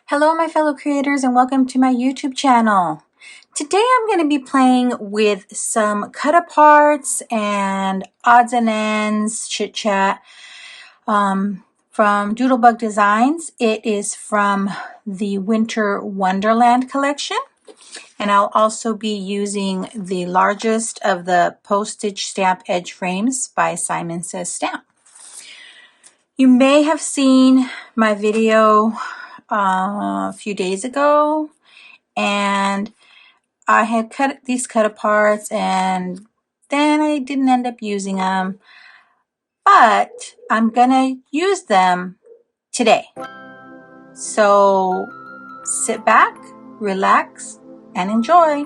Hello my fellow creators and welcome to my YouTube channel. Today I'm going to be playing with some cut aparts and odds and ends chit chat from Doodlebug Designs. It is from the Winter Wonderland collection, and I'll also be using the largest of the postage stamp edge frames by Simon Says Stamp. You may have seen my video a few days ago, and I had cut these cut aparts and then I didn't end up using them, but I'm gonna use them today. So sit back, relax, and enjoy.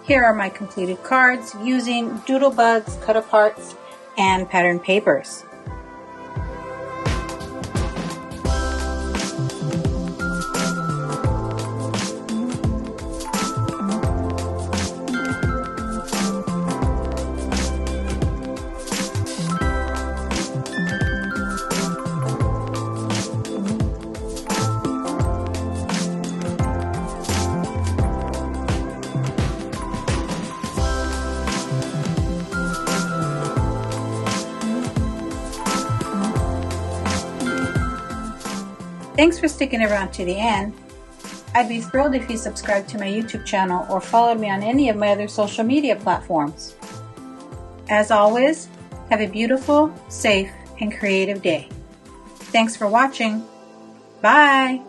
Here are my completed cards using Doodlebug's cut-aparts and pattern papers. Thanks for sticking around to the end. I'd be thrilled if you subscribed to my YouTube channel or followed me on any of my other social media platforms. As always, have a beautiful, safe, and creative day. Thanks for watching. Bye!